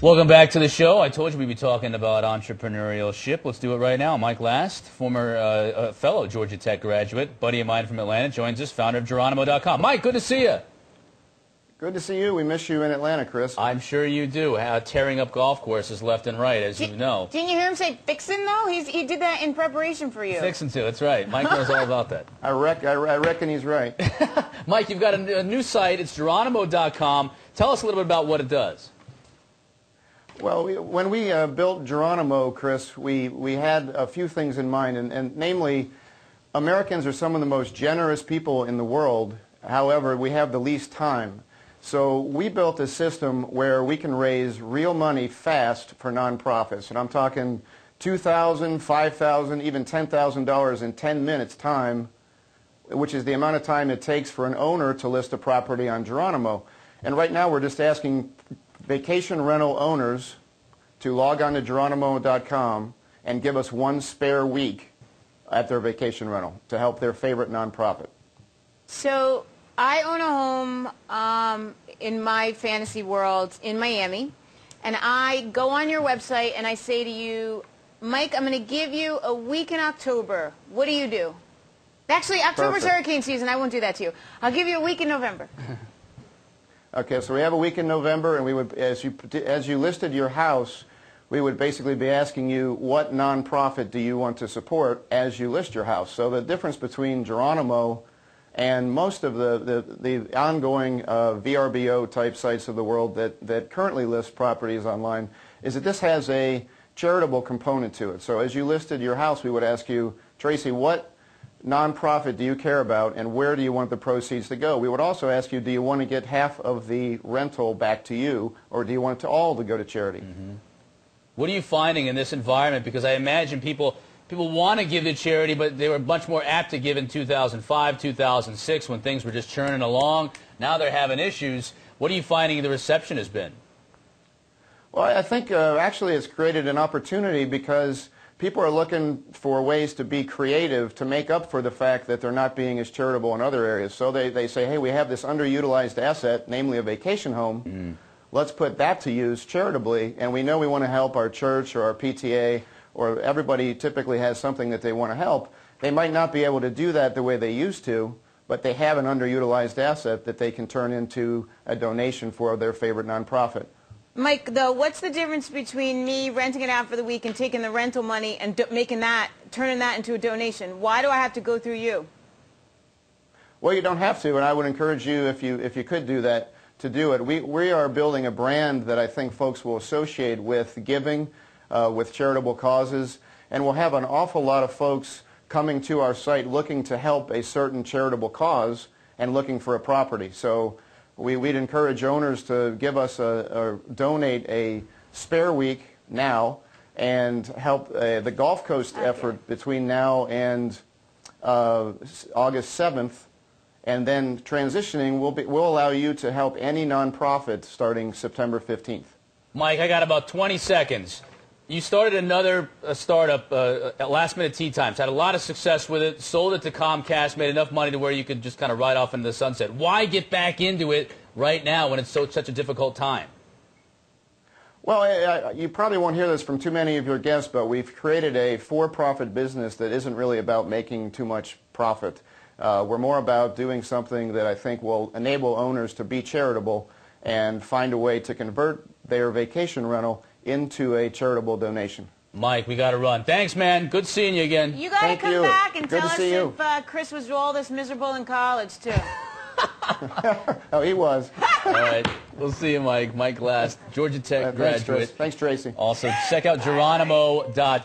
Welcome back to the show. I told you we'd be talking about entrepreneurship. Let's do it right now. Mike Last, former fellow Georgia Tech graduate, buddy of mine from Atlanta, joins us, founder of Geronimo.com. Mike, good to see you. Good to see you. We miss you in Atlanta, Chris. I'm sure you do. Tearing up golf courses left and right, as you know. Didn't you hear him say fixin', though? He did that in preparation for you. Fixin' too, that's right. Mike knows all about that. I reckon he's right. Mike, you've got a new site. It's Geronimo.com. Tell us a little bit about what it does. Well, when we built Geronimo, Chris, we had a few things in mind, and namely, Americans are some of the most generous people in the world. However, we have the least time. So we built a system where we can raise real money fast for nonprofits. And I'm talking $2,000, $5,000, even $10,000 in 10 minutes time, which is the amount of time it takes for an owner to list a property on Geronimo. And right now we're just asking vacation rental owners to log on to Geronimo.com and give us one spare week at their vacation rental to help their favorite nonprofit. So I own a home in my fantasy world in Miami, and I go on your website and I say to you, Mike, I'm going to give you a week in October. What do you do? Actually, October's hurricane season. I won't do that to you. I'll give you a week in November. Okay, so we have a week in November, and we would, as you listed your house, we would basically be asking you what nonprofit do you want to support as you list your house. So the difference between Geronimo and most of the ongoing VRBO type sites of the world that currently list properties online is that this has a charitable component to it. So as you listed your house, we would ask you, Tracy, what nonprofit do you care about and where do you want the proceeds to go? We would also ask you, do you want to get half of the rental back to you, or do you want it all to go to charity? Mm-hmm. What are you finding in this environment? Because I imagine people want to give to charity, but they were much more apt to give in 2005, 2006 when things were just churning along. Now they're having issues. What are you finding the reception has been? Well, I think actually it's created an opportunity because people are looking for ways to be creative to make up for the fact that they're not being as charitable in other areas. So they say, hey, we have this underutilized asset, namely a vacation home. Mm. Let's put that to use charitably, and we know we want to help our church or our PTA, or everybody typically has something that they want to help. They might not be able to do that the way they used to, but they have an underutilized asset that they can turn into a donation for their favorite nonprofit. Mike, though, what's the difference between me renting it out for the week and taking the rental money and turning that into a donation? Why do I have to go through you? Well, you don't have to, and I would encourage you, if you could do that, to do it. We are building a brand that I think folks will associate with giving, with charitable causes, and we'll have an awful lot of folks coming to our site looking to help a certain charitable cause and looking for a property. So we'd encourage owners to give us or donate a spare week now and help the Gulf Coast effort between now and August 7th, and then transitioning will allow you to help any nonprofit starting September 15th. Mike, I got about 20 seconds. You started another startup at Last Minute Tea Times, had a lot of success with it, sold it to Comcast, made enough money to where you could just kind of ride off into the sunset. Why get back into it right now when it's such a difficult time? Well, you probably won't hear this from too many of your guests, but we've created a for-profit business that isn't really about making too much profit. We're more about doing something that I think will enable owners to be charitable and find a way to convert their vacation rental into a charitable donation. Mike, we got to run. Thanks, man. Good seeing you again. You got to come back and tell us if Chris was all this miserable in college, too. Oh, he was. All right. We'll see you, Mike. Mike Last, Georgia Tech graduate. Thanks, Tracy. Also, check out Geronimo.com.